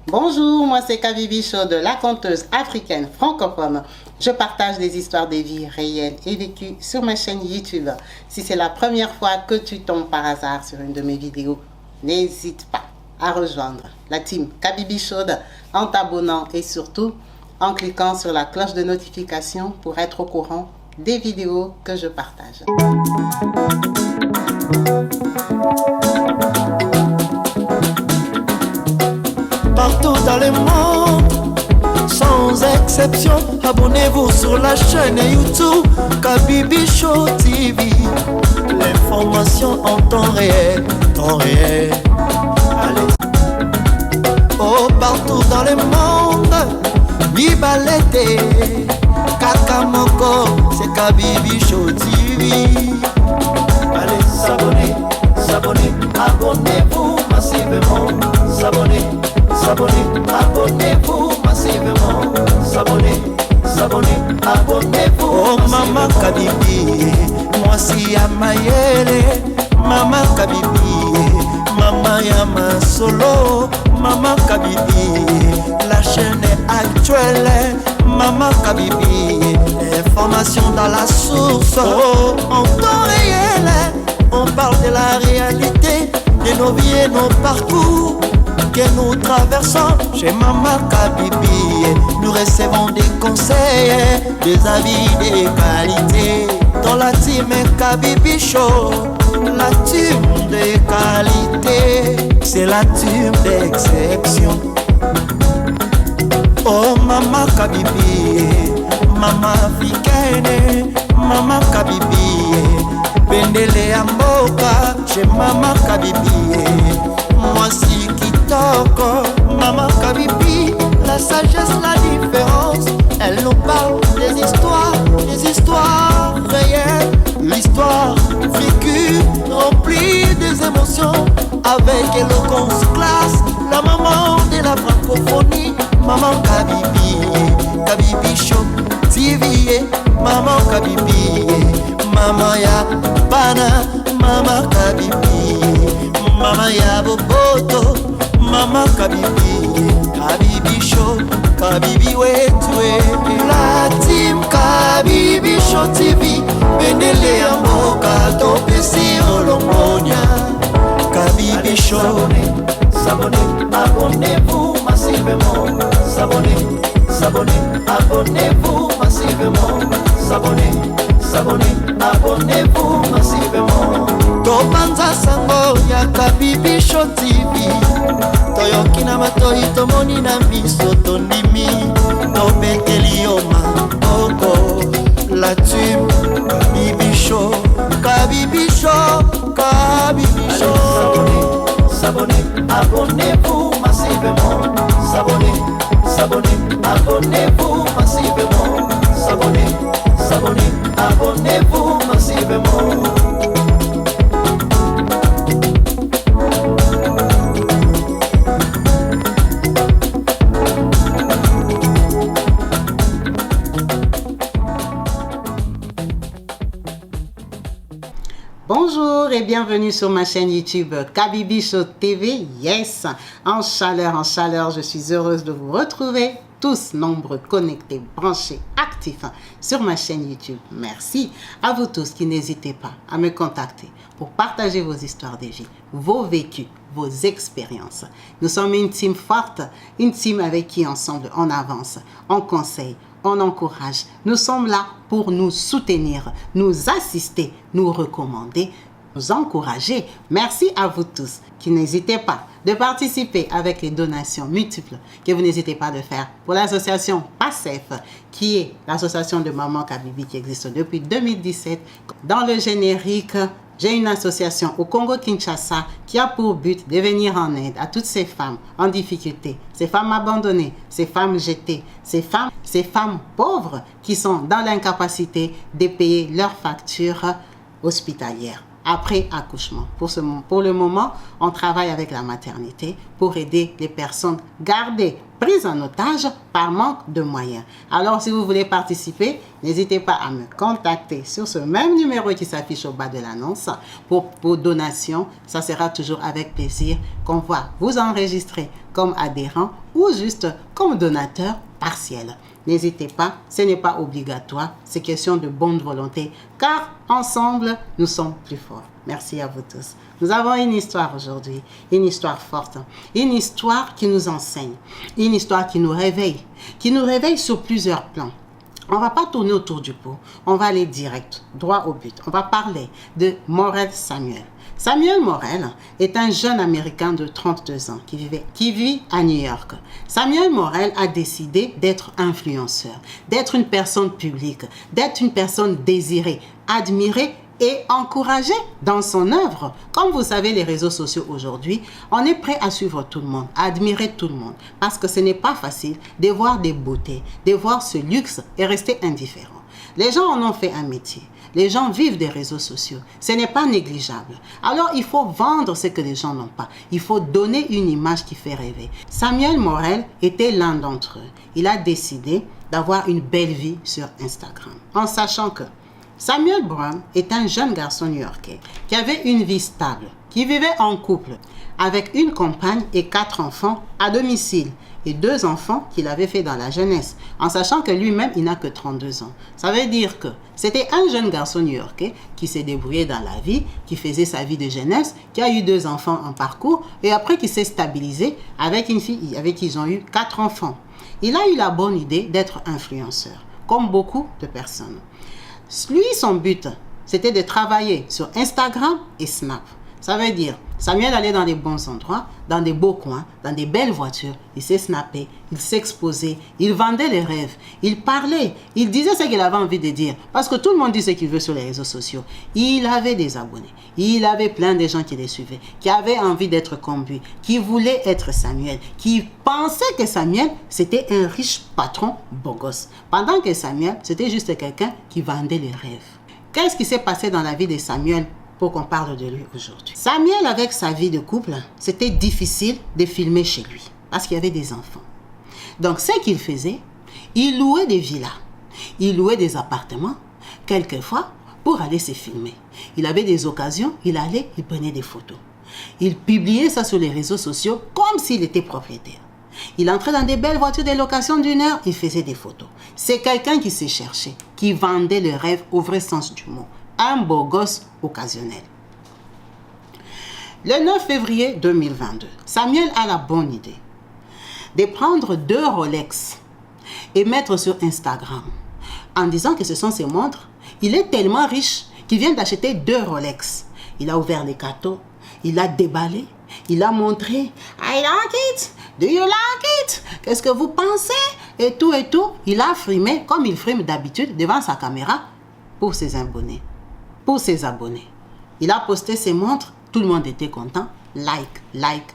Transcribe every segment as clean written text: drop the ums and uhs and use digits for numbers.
Bonjour, moi c'est Kabibi Show de la conteuse africaine francophone. Je partage des histoires de vie réelles et vécues sur ma chaîne YouTube. Si c'est la première fois que tu tombes par hasard sur une de mes vidéos, n'hésite pas à rejoindre la team Kabibi Show en t'abonnant et surtout en cliquant sur la cloche de notification pour être au courant des vidéos que je partage. Partout dans le monde, sans exception, abonnez-vous sur la chaîne YouTube Kabibi Show TV. L'information en temps réel, Allez. Oh, partout dans le monde, Bibalete, Kakamoko, c'est Kabibi Show TV. Allez, s'abonner, abonnez-vous massivement, abonnez-vous massivement, abonnez-vous. Oh Maman Kabibi, moi si ya mayele, Maman Kabibi, Maman Yama Solo, Maman Kabibi, la chaîne est actuelle, Maman Kabibi, information dans la source, oh, en temps réel, on parle de la réalité, de nos vies et nos parcours que nous traversons chez Maman Kabibi. Nous recevons des conseils, des avis, des qualités. Dans la team Kabibi Show, la team de qualité, c'est la team d'exception. Oh Maman Kabibi, Maman africaine, Maman Kabibi, Bendele Amboka chez Maman Kabibi. Moi si Kitoko, Maman Kabibi, la sagesse, la différence. Elle nous parle des histoires réelles, l'histoire vécue, remplie des émotions, avec éloquence, classe, la maman de la francophonie, Maman Kabibi, Kabibi Show TV, Maman Kabibi, Maman ya Bana, Maman Kabibi, Maman ya Boboto, Maman Kabibi, Kabibi Show, Kabibi wetwe. La team Kabibi Show TV, Bendele ya Mboka, Topesi Olombonia. Kabibi Show, abonnez-vous massivement, abonnez-vous massivement, abonnez-vous massivement. Topanza sango ya Kabibi Show TV, toyoki na matoi tomoni na miso tondimi, tobeteli yo maboko. La team Kabibi Show, Kabibi Show, Kabibi Show. Abonnez-vous massivement, abonnez-vous massivement, abonnez-vous massivement. Bonjour et bienvenue sur ma chaîne YouTube Kabibi Show TV. Yes, en chaleur, je suis heureuse de vous retrouver tous nombreux, connectés, branchés, actifs sur ma chaîne YouTube. Merci à vous tous qui n'hésitez pas à me contacter pour partager vos histoires de vie, vos vécus, vos expériences. Nous sommes une team forte, une team avec qui ensemble on avance, on conseille, on encourage. Nous sommes là pour nous soutenir, nous assister, nous recommander, nous encourager. Merci à vous tous qui n'hésitez pas de participer avec les donations multiples que vous n'hésitez pas de faire pour l'association PASSEF, qui est l'association de Maman Kabibi qui existe depuis 2017. Dans le générique, j'ai une association au Congo-Kinshasa qui a pour but de venir en aide à toutes ces femmes en difficulté, ces femmes abandonnées, ces femmes jetées, ces femmes pauvres qui sont dans l'incapacité de payer leurs factures hospitalières après accouchement. Pour le moment, on travaille avec la maternité pour aider les personnes gardées, prises en otage par manque de moyens. Alors, si vous voulez participer, n'hésitez pas à me contacter sur ce même numéro qui s'affiche au bas de l'annonce pour donation. Ça sera toujours avec plaisir qu'on va vous enregistrer comme adhérent ou juste comme donateur partiel. N'hésitez pas, ce n'est pas obligatoire, c'est question de bonne volonté, car ensemble, nous sommes plus forts. Merci à vous tous. Nous avons une histoire aujourd'hui, une histoire forte, une histoire qui nous enseigne, une histoire qui nous réveille sur plusieurs plans. On ne va pas tourner autour du pot, on va aller direct, droit au but. On va parler de Morel Samuel. Samuel Morel est un jeune Américain de 32 ans qui vit à New York. Samuel Morel a décidé d'être influenceur, d'être une personne publique, d'être une personne désirée, admirée et encouragée dans son œuvre. Comme vous savez, les réseaux sociaux aujourd'hui, on est prêt à suivre tout le monde, à admirer tout le monde, parce que ce n'est pas facile de voir des beautés, de voir ce luxe et rester indifférent. Les gens en ont fait un métier. Les gens vivent des réseaux sociaux. Ce n'est pas négligeable. Alors, il faut vendre ce que les gens n'ont pas. Il faut donner une image qui fait rêver. Samuel Morel était l'un d'entre eux. Il a décidé d'avoir une belle vie sur Instagram, en sachant que Samuel Brown est un jeune garçon new-yorkais qui avait une vie stable, qui vivait en couple avec une compagne et 4 enfants à domicile et 2 enfants qu'il avait fait dans la jeunesse, en sachant que lui-même, il n'a que 32 ans. Ça veut dire que c'était un jeune garçon new-yorkais qui s'est débrouillé dans la vie, qui faisait sa vie de jeunesse, qui a eu 2 enfants en parcours et après qui s'est stabilisé avec une fille avec qui ils ont eu 4 enfants. Il a eu la bonne idée d'être influenceur, comme beaucoup de personnes. Lui, son but, c'était de travailler sur Instagram et Snap. Ça veut dire, Samuel allait dans des bons endroits, dans des beaux coins, dans des belles voitures. Il s'est snappé, il s'exposait, il vendait les rêves, il parlait, il disait ce qu'il avait envie de dire. Parce que tout le monde dit ce qu'il veut sur les réseaux sociaux. Il avait des abonnés, il avait plein de gens qui les suivaient, qui avaient envie d'être comme lui, qui voulaient être Samuel, qui pensaient que Samuel, c'était un riche patron beau gosse. Pendant que Samuel, c'était juste quelqu'un qui vendait les rêves. Qu'est-ce qui s'est passé dans la vie de Samuel pour qu'on parle de lui aujourd'hui? Samuel, avec sa vie de couple, c'était difficile de filmer chez lui parce qu'il y avait des enfants. Donc, ce qu'il faisait, il louait des villas, il louait des appartements, quelquefois, pour aller se filmer. Il avait des occasions, il allait, il prenait des photos. Il publiait ça sur les réseaux sociaux comme s'il était propriétaire. Il entrait dans des belles voitures de location d'1 heure, il faisait des photos. C'est quelqu'un qui s'est cherché, qui vendait le rêve au vrai sens du mot. Un beau gosse occasionnel. Le 9 février 2022, Samuel a la bonne idée de prendre 2 Rolex et mettre sur Instagram en disant que ce sont ses montres. Il est tellement riche qu'il vient d'acheter 2 Rolex. Il a ouvert les cartons, il a déballé, il a montré « I like it, do you like it? Qu'est-ce que vous pensez ?» et tout et tout. Il a frimé comme il frime d'habitude devant sa caméra pour ses abonnés. Il a posté ses montres, tout le monde était content. Like.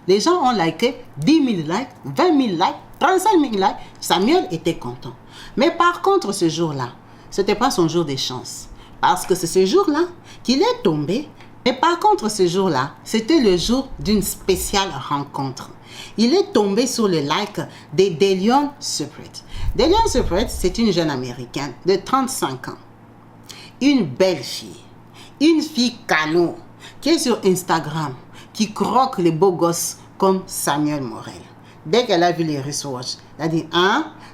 Les gens ont liké 10 000 likes, 20 000 likes, 35 000 likes. Samuel était content. Mais par contre, ce jour-là, ce n'était pas son jour de chance. Parce que c'est ce jour-là qu'il est tombé. Mais par contre, ce jour-là, c'était le jour d'une spéciale rencontre. Il est tombé sur le like de Delion Separate. Delion Separate, c'est une jeune américaine de 35 ans. Une belle fille canot, qui est sur Instagram, qui croque les beaux gosses comme Samuel Morel. Dès qu'elle a vu les wristwatches, elle a dit,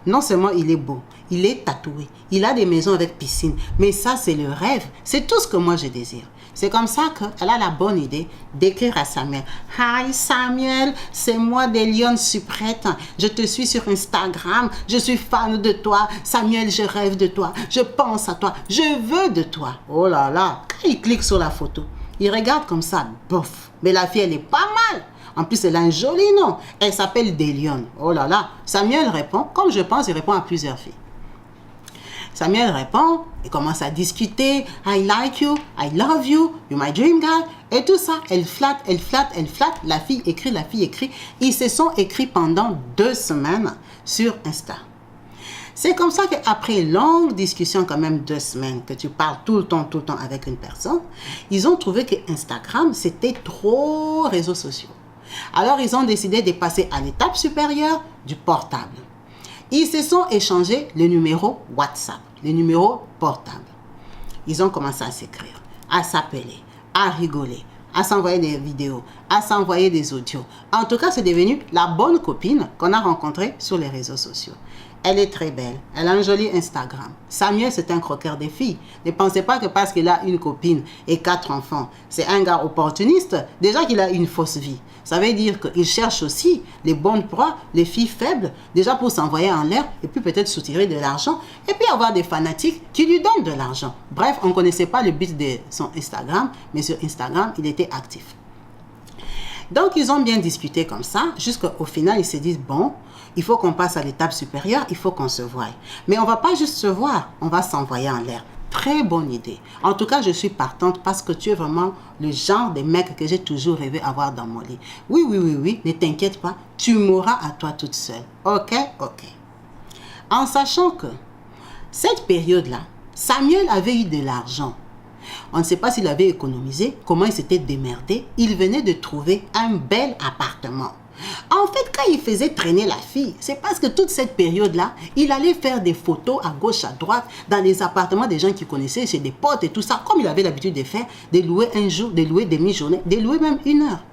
non seulement il est beau, il est tatoué, il a des maisons avec piscine, mais ça c'est le rêve, c'est tout ce que moi je désire. C'est comme ça qu'elle a la bonne idée d'écrire à Samuel. « Hi Samuel, c'est moi Delion Separate. Je te suis sur Instagram. Je suis fan de toi. Samuel, je rêve de toi. Je pense à toi. Je veux de toi. » Oh là là, quand il clique sur la photo, il regarde comme ça, bof. Mais la fille, elle est pas mal. En plus, elle a un joli nom. Elle s'appelle Delion. Oh là là. Samuel répond, comme je pense, il répond à plusieurs filles. Samuel répond, il commence à discuter. I like you, I love you, you're my dream guy. Et tout ça, elle flatte. La fille écrit. Ils se sont écrits pendant 2 semaines sur Insta. C'est comme ça qu'après longue discussion, quand même 2 semaines, que tu parles tout le temps avec une personne, ils ont trouvé que Instagram, c'était trop réseaux sociaux. Alors, ils ont décidé de passer à l'étape supérieure du portable. Ils se sont échangés le numéro WhatsApp, le numéro portable. Ils ont commencé à s'écrire, à s'appeler, à rigoler, à s'envoyer des vidéos, à s'envoyer des audios. En tout cas, c'est devenu la bonne copine qu'on a rencontrée sur les réseaux sociaux. Elle est très belle. Elle a un joli Instagram. Samuel, c'est un croqueur des filles. Ne pensez pas que parce qu'il a une copine et 4 enfants, c'est un gars opportuniste, déjà qu'il a une fausse vie. Ça veut dire qu'il cherche aussi les bonnes proies, les filles faibles, déjà pour s'envoyer en l'air et puis peut-être soutirer de l'argent et puis avoir des fanatiques qui lui donnent de l'argent. Bref, on ne connaissait pas le but de son Instagram, mais sur Instagram, il était actif. Donc, ils ont bien discuté comme ça, jusqu'au final, ils se disent, bon, il faut qu'on passe à l'étape supérieure, il faut qu'on se voie. Mais on ne va pas juste se voir, on va s'envoyer en l'air. Très bonne idée. En tout cas, je suis partante parce que tu es vraiment le genre de mec que j'ai toujours rêvé avoir dans mon lit. Oui, ne t'inquiète pas, tu mourras à toi toute seule. Ok. En sachant que cette période-là, Samuel avait eu de l'argent. On ne sait pas s'il avait économisé, comment il s'était démerdé. Il venait de trouver un bel appartement. En fait, quand il faisait traîner la fille, c'est parce que toute cette période-là, il allait faire des photos à gauche, à droite, dans les appartements des gens qu'il connaissait, chez des potes et tout ça, comme il avait l'habitude de faire, de louer un jour, de louer demi-journée, de louer même 1 heure.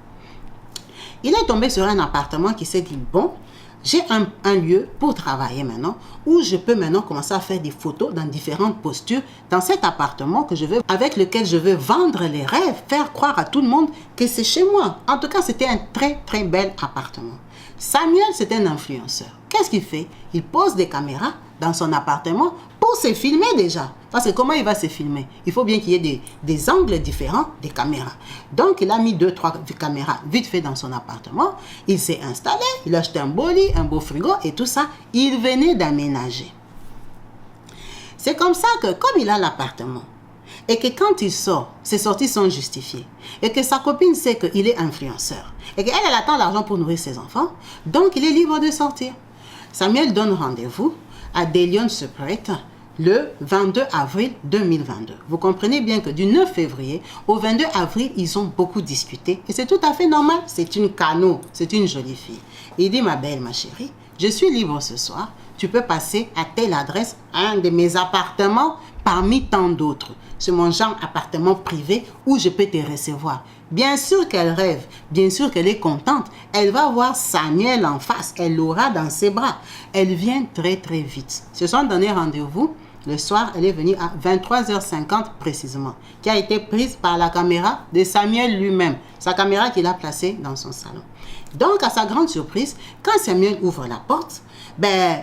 Il est tombé sur un appartement qui s'est dit, bon, j'ai un lieu pour travailler maintenant, où je peux maintenant commencer à faire des photos dans différentes postures, dans cet appartement avec lequel je veux vendre les rêves, faire croire à tout le monde que c'est chez moi. En tout cas, c'était un très, très bel appartement. Samuel, c'est un influenceur. Qu'est-ce qu'il fait? Il pose des caméras dans son appartement pour se filmer déjà. Parce que comment il va se filmer? Il faut bien qu'il y ait des angles différents des caméras. Donc, il a mis 2-3 caméras vite fait dans son appartement. Il s'est installé, il a acheté un beau lit, un beau frigo et tout ça. Il venait d'aménager. C'est comme ça que, comme il a l'appartement, et que quand il sort, ses sorties sont justifiées, et que sa copine sait qu'il est influenceur, et qu'elle attend l'argent pour nourrir ses enfants, donc il est libre de sortir. Samuel donne rendez-vous à Delion Secret le 22 avril 2022. Vous comprenez bien que du 9 février au 22 avril, ils ont beaucoup discuté, et c'est tout à fait normal, c'est une canot, c'est une jolie fille. Il dit, ma belle, ma chérie, je suis libre ce soir, tu peux passer à telle adresse, un de mes appartements parmi tant d'autres. C'est mon genre appartement privé où je peux te recevoir. Bien sûr qu'elle rêve, bien sûr qu'elle est contente. Elle va voir Samuel en face, elle l'aura dans ses bras. Elle vient très très vite. Se sont donné rendez-vous. Le soir, elle est venue à 23h50 précisément, qui a été prise par la caméra de Samuel lui-même, sa caméra qu'il a placée dans son salon. Donc, à sa grande surprise, quand Samuel ouvre la porte,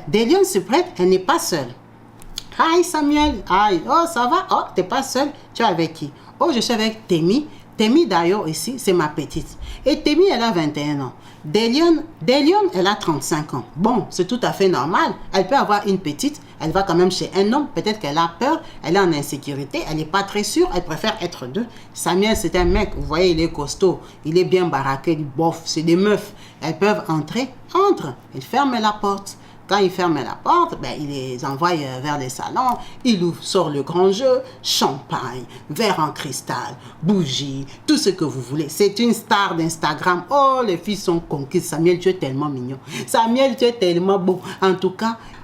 Delion se prête, elle n'est pas seule. Hi Samuel, hi, oh ça va, oh t'es pas seule, tu es avec qui? Oh je suis avec Temi. Temi d'ailleurs ici, c'est ma petite. Et Temi elle a 21 ans. Delion elle a 35 ans. Bon, c'est tout à fait normal. Elle peut avoir une petite, elle va quand même chez un homme, peut-être qu'elle a peur, elle est en insécurité, elle n'est pas très sûre, elle préfère être deux. Samuel c'est un mec, vous voyez il est costaud, il est bien baraqué, il bof, c'est des meufs. Elles peuvent entrer, entre, il ferme la porte. Quand il ferme la porte, il les envoie vers les salons, il ouvre, sort le grand jeu, champagne, verre en cristal, bougies, tout ce que vous voulez. C'est une star d'Instagram. Oh, les filles sont conquises. Samuel, tu es tellement mignon. Samuel, tu es tellement beau.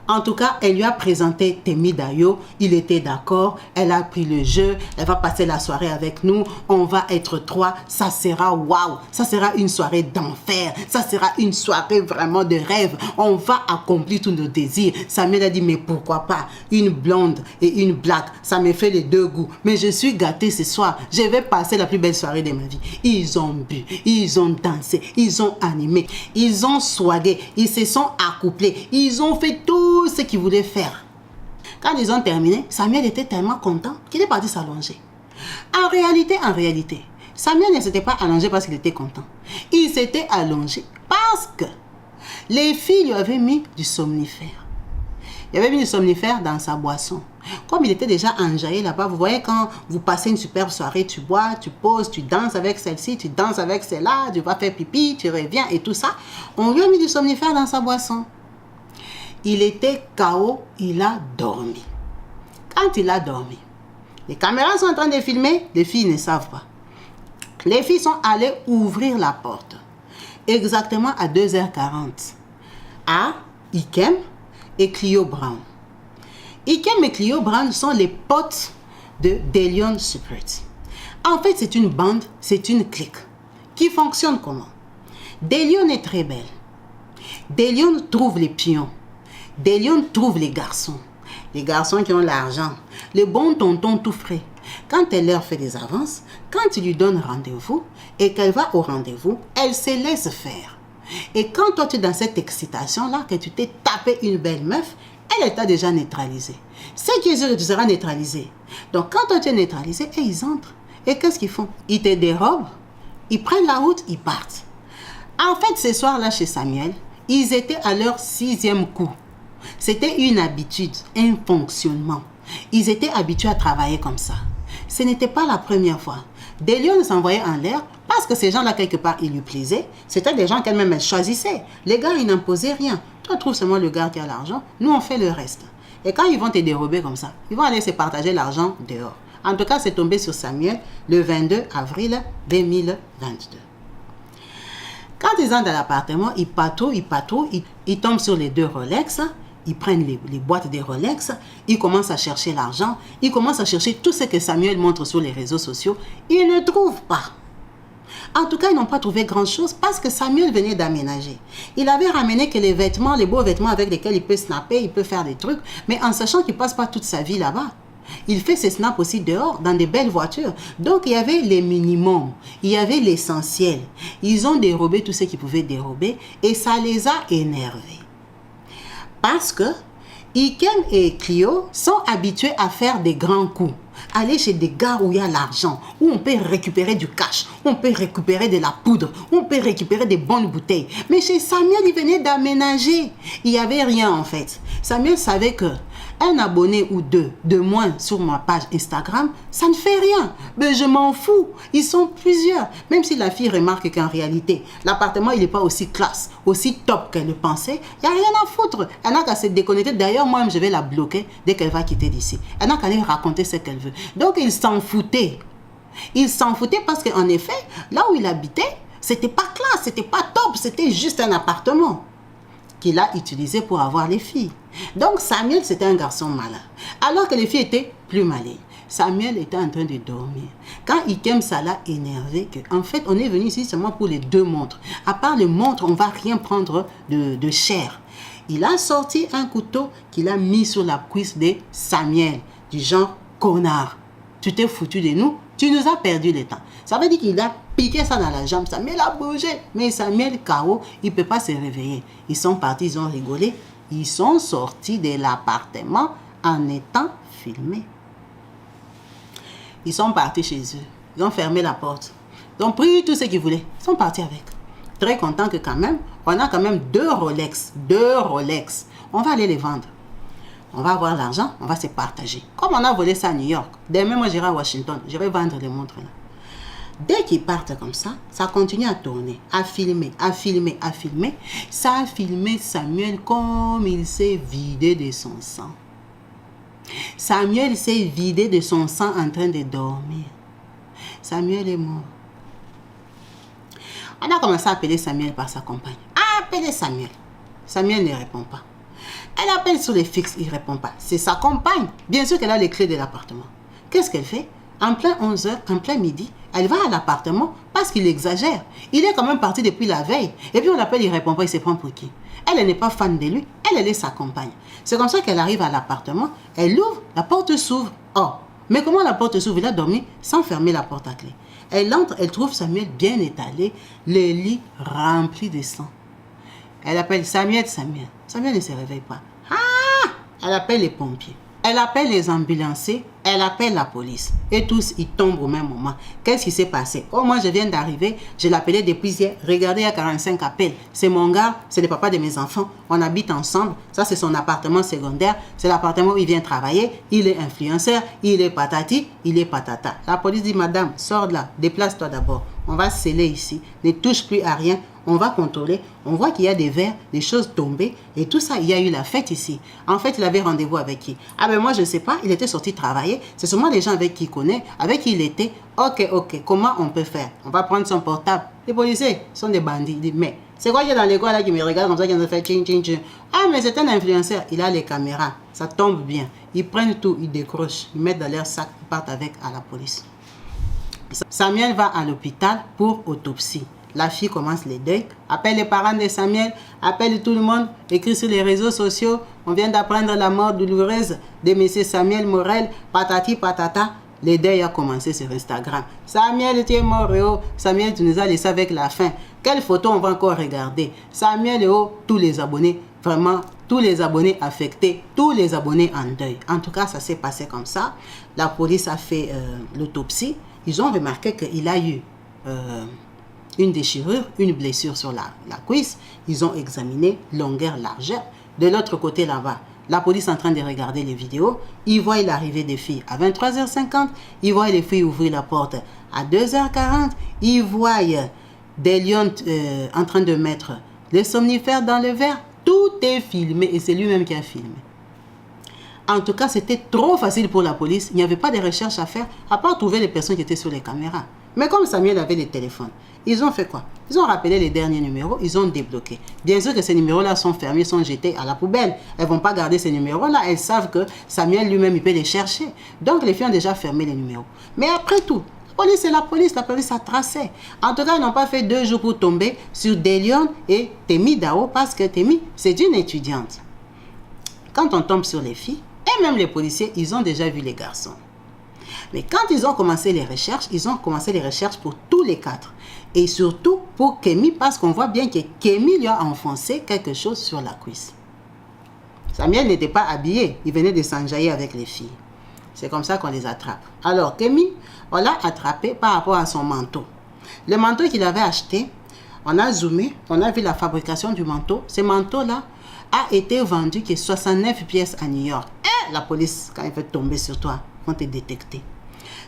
En tout cas, elle lui a présenté Temi Dayo. Il était d'accord. Elle a pris le jeu. Elle va passer la soirée avec nous. On va être 3. Ça sera waouh. Ça sera une soirée d'enfer. Ça sera une soirée vraiment de rêve. On va accomplir tous nos désirs. Samuel a dit, mais pourquoi pas? Une blonde et une black. Ça me fait les deux goûts. Mais je suis gâtée ce soir. Je vais passer la plus belle soirée de ma vie. Ils ont bu. Ils ont dansé. Ils ont animé. Ils ont swagué. Ils se sont accouplés. Ils ont fait tout ce qu'il voulait faire. Quand ils ont terminé, Samuel était tellement content qu'il est parti s'allonger. En réalité, Samuel ne s'était pas allongé parce qu'il était content. Il s'était allongé parce que les filles lui avaient mis du somnifère. Il avait mis du somnifère dans sa boisson. Comme il était déjà enjaillé là-bas, vous voyez quand vous passez une superbe soirée, tu bois, tu poses, tu danses avec celle-ci, tu danses avec celle-là, tu vas faire pipi, tu reviens et tout ça. On lui a mis du somnifère dans sa boisson. Il était KO, il a dormi. Quand il a dormi, les caméras sont en train de filmer, les filles ne savent pas. Les filles sont allées ouvrir la porte, exactement à 2h40, à Ikem et Clio Brown. Ikem et Clio Brown sont les potes de Delion Secret. En fait, c'est une bande, c'est une clique. qui fonctionne comment? Délione est très belle. Délione trouve les pions. Délione trouve les garçons. Les garçons qui ont l'argent. Les bons tontons tout frais. Quand elle leur fait des avances, quand il lui donne rendez-vous et qu'elle va au rendez-vous, elle se laisse faire. Et quand toi tu es dans cette excitation-là, que tu t'es tapé une belle meuf, elle t'a déjà neutralisé. Ce qui est sûr que tu seras neutralisé. Donc quand toi tu es neutralisé, et ils entrent. Et qu'est-ce qu'ils font? Ils te dérobent, ils prennent la route, ils partent. En fait, ce soir-là chez Samuel, ils étaient à leur 6e coup. C'était une habitude, un fonctionnement. Ils étaient habitués à travailler comme ça. Ce n'était pas la première fois. Des lions s'envoyaient en l'air parce que ces gens-là, quelque part, ils lui plaisaient. C'était des gens qu'elle-même, elle choisissait. Les gars, ils n'imposaient rien. Toi, trouve seulement le gars qui a l'argent. Nous, on fait le reste. Et quand ils vont te dérober comme ça, ils vont aller se partager l'argent dehors. En tout cas, c'est tombé sur Samuel le 22 avril 2022. Quand ils entrent dans l'appartement, ils patrouillent, ils tombent sur les 2 Rolex, ils prennent les boîtes des Rolex, ils commencent à chercher l'argent, ils commencent à chercher tout ce que Samuel montre sur les réseaux sociaux. Ils ne trouvent pas. En tout cas, ils n'ont pas trouvé grand-chose parce que Samuel venait d'aménager. Il avait ramené que les vêtements, les beaux vêtements avec lesquels il peut snapper, il peut faire des trucs, mais en sachant qu'il ne passe pas toute sa vie là-bas. Il fait ses snaps aussi dehors, dans des belles voitures. Donc, il y avait les minimums, il y avait l'essentiel. Ils ont dérobé tout ce qu'ils pouvaient dérober et ça les a énervés. Parce que Ikem et Clio sont habitués à faire des grands coups. Aller chez des gars où il y a l'argent, où on peut récupérer du cash, où on peut récupérer de la poudre, où on peut récupérer des bonnes bouteilles. Mais chez Samuel, il venait d'aménager. Il n'y avait rien en fait. Samuel savait que un abonné ou 2 de moins sur ma page Instagram, ça ne fait rien. Mais je m'en fous. Ils sont plusieurs. Même si la fille remarque qu'en réalité, l'appartement, il n'est pas aussi classe, aussi top qu'elle le pensait, il n'y a rien à foutre. Elle n'a qu'à se déconnecter. D'ailleurs, moi-même, je vais la bloquer dès qu'elle va quitter d'ici. Elle n'a qu'à aller raconter ce qu'elle veut. Donc, il s'en foutait. Il s'en foutait parce qu'en effet, là où il habitait, c'était pas classe, c'était pas top, c'était juste un appartement qu'il a utilisé pour avoir les filles. Donc Samuel, c'était un garçon malin. Alors que les filles étaient plus malines. Samuel était en train de dormir. Quand Ikem ça l'a énervé, en fait, on est venu ici seulement pour les 2 montres. À part les montres, on ne va rien prendre de cher. Il a sorti un couteau qu'il a mis sur la cuisse de Samuel, du genre connard. Tu t'es foutu de nous, tu nous as perdu le temps. Ça veut dire qu'il a piqué ça dans la jambe. Samuel a bougé. Mais Samuel, KO, il ne peut pas se réveiller. Ils sont partis, ils ont rigolé. Ils sont sortis de l'appartement en étant filmés. Ils sont partis chez eux. Ils ont fermé la porte. Ils ont pris tout ce qu'ils voulaient. Ils sont partis avec. Très contents que quand même, on a quand même 2 Rolex. 2 Rolex. On va aller les vendre. On va avoir l'argent, on va se partager. Comme on a volé ça à New York, demain moi j'irai à Washington, je vais vendre les montres là. Dès qu'ils partent comme ça continue à tourner, à filmer. Ça a filmé Samuel comme il s'est vidé de son sang. Samuel s'est vidé de son sang en train de dormir. Samuel est mort. On a commencé à appeler Samuel par sa compagne. Appelez Samuel. Samuel ne répond pas. Elle appelle sur les fixes, il ne répond pas. C'est sa compagne. Bien sûr qu'elle a les clés de l'appartement. Qu'est-ce qu'elle fait? En plein 11h, en plein midi, elle va à l'appartement parce qu'il exagère. Il est quand même parti depuis la veille. Et puis on l'appelle, il ne répond pas, il se prend pour qui? Elle n'est pas fan de lui, elle est sa compagne. C'est comme ça qu'elle arrive à l'appartement, elle ouvre, la porte s'ouvre. Oh, mais comment la porte s'ouvre? Il a dormi sans fermer la porte à clé. Elle entre, elle trouve Samuel bien étalé, le lit rempli de sang. Elle appelle Samuel. Samuel ne se réveille pas. Elle appelle les pompiers. Elle appelle les ambulanciers. Elle appelle la police. Et tous, ils tombent au même moment. Qu'est-ce qui s'est passé? Oh, moi, je viens d'arriver. Je l'appelais depuis hier. Regardez, il y a 45 appels. C'est mon gars. C'est le papa de mes enfants. On habite ensemble. Ça, c'est son appartement secondaire. C'est l'appartement où il vient travailler. Il est influenceur. Il est patati. Il est patata. La police dit, madame, sors de là. Déplace-toi d'abord. On va sceller ici. Ne touche plus à rien. On va contrôler, on voit qu'il y a des verres, des choses tombées et tout ça, il y a eu la fête ici. En fait, il avait rendez-vous avec qui? Ben moi, je ne sais pas, il était sorti travailler. C'est sûrement les gens avec qui il connaît, avec qui il était. Ok, comment on peut faire? On va prendre son portable. Les policiers sont des bandits. Ils disent, mais c'est quoi qu'il y a dans l'école là qui me regarde comme ça, qui nous fait tching. Mais c'est un influenceur, il a les caméras, ça tombe bien. Ils prennent tout, ils décrochent, ils mettent dans leur sac, ils partent avec à la police. Samuel va à l'hôpital pour autopsie. La fille commence les deuils, appelle les parents de Samuel, appelle tout le monde, écrit sur les réseaux sociaux. On vient d'apprendre la mort douloureuse de M. Samuel Morel, patati patata. Les deuils a commencé sur Instagram. Samuel, tu es mort, oh. Samuel, tu nous as laissé avec la faim. Quelle photo on va encore regarder? Samuel, oh, tous les abonnés, vraiment, tous les abonnés affectés, tous les abonnés en deuil. En tout cas, ça s'est passé comme ça. La police a fait l'autopsie. Ils ont remarqué qu'il a eu une déchirure, une blessure sur la cuisse. Ils ont examiné longueur, largeur. De l'autre côté là-bas, la police est en train de regarder les vidéos. Ils voient l'arrivée des filles à 23h50. Ils voient les filles ouvrir la porte à 2h40. Ils voient des lions en train de mettre les somnifères dans le verre. Tout est filmé et c'est lui-même qui a filmé. En tout cas, c'était trop facile pour la police. Il n'y avait pas de recherche à faire, à part trouver les personnes qui étaient sur les caméras. Mais comme Samuel avait les téléphones, ils ont fait quoi? Ils ont rappelé les derniers numéros, ils ont débloqué. Bien sûr que ces numéros-là sont fermés, sont jetés à la poubelle. Elles ne vont pas garder ces numéros-là. Elles savent que Samuel lui-même, il peut les chercher. Donc, les filles ont déjà fermé les numéros. Mais après tout, la police, c'est la police. La police a tracé. En tout cas, ils n'ont pas fait 2 jours pour tomber sur Delion et Temi Dao, parce que Temi, c'est une étudiante. Quand on tombe sur les filles, et même les policiers, ils ont déjà vu les garçons. Mais quand ils ont commencé les recherches, ils ont commencé les recherches pour tous les 4. Et surtout pour Kémy, parce qu'on voit bien que Kémy lui a enfoncé quelque chose sur la cuisse. Samuel n'était pas habillé, il venait de s'enjailler avec les filles. C'est comme ça qu'on les attrape. Alors Kémy, on l'a attrapé par rapport à son manteau. Le manteau qu'il avait acheté, on a zoomé, on a vu la fabrication du manteau. Ce manteau-là a été vendu que 69 pièces à New York. Et la police, quand elle veut tomber sur toi, vont te détecter.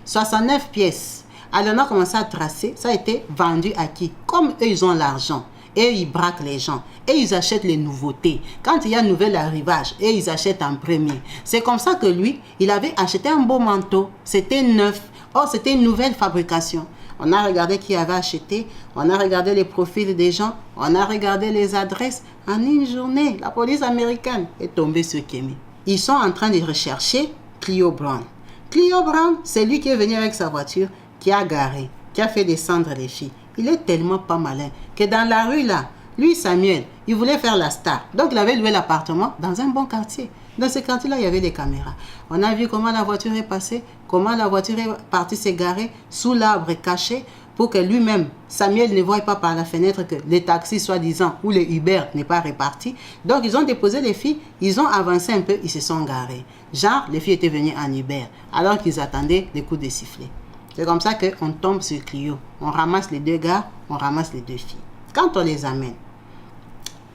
69 pièces. Alors on a commencé à tracer, ça a été vendu à qui? Comme eux, ils ont l'argent. Et ils braquent les gens. Et ils achètent les nouveautés. Quand il y a un nouvel arrivage, et ils achètent en premier. C'est comme ça que lui, il avait acheté un beau manteau. C'était neuf. Or, c'était une nouvelle fabrication. On a regardé qui avait acheté. On a regardé les profils des gens. On a regardé les adresses. En une journée, la police américaine est tombée sur Kémy. Ils sont en train de rechercher Clio Brown. Clio Brown, c'est lui qui est venu avec sa voiture, qui a garé, qui a fait descendre les filles. Il est tellement pas malin que dans la rue là, lui Samuel, il voulait faire la star. Donc il avait loué l'appartement dans un bon quartier. Dans ce quartier-là, il y avait des caméras. On a vu comment la voiture est passée, comment la voiture est partie s'égarer sous l'arbre caché pour que lui-même, Samuel, ne voie pas par la fenêtre que les taxis soi-disant ou les Uber n'est pas répartis. Donc ils ont déposé les filles, ils ont avancé un peu, ils se sont garés. Genre, les filles étaient venues en Uber alors qu'ils attendaient les coups de sifflet. C'est comme ça qu'on tombe sur Clio. On ramasse les 2 gars, on ramasse les 2 filles. Quand on les amène,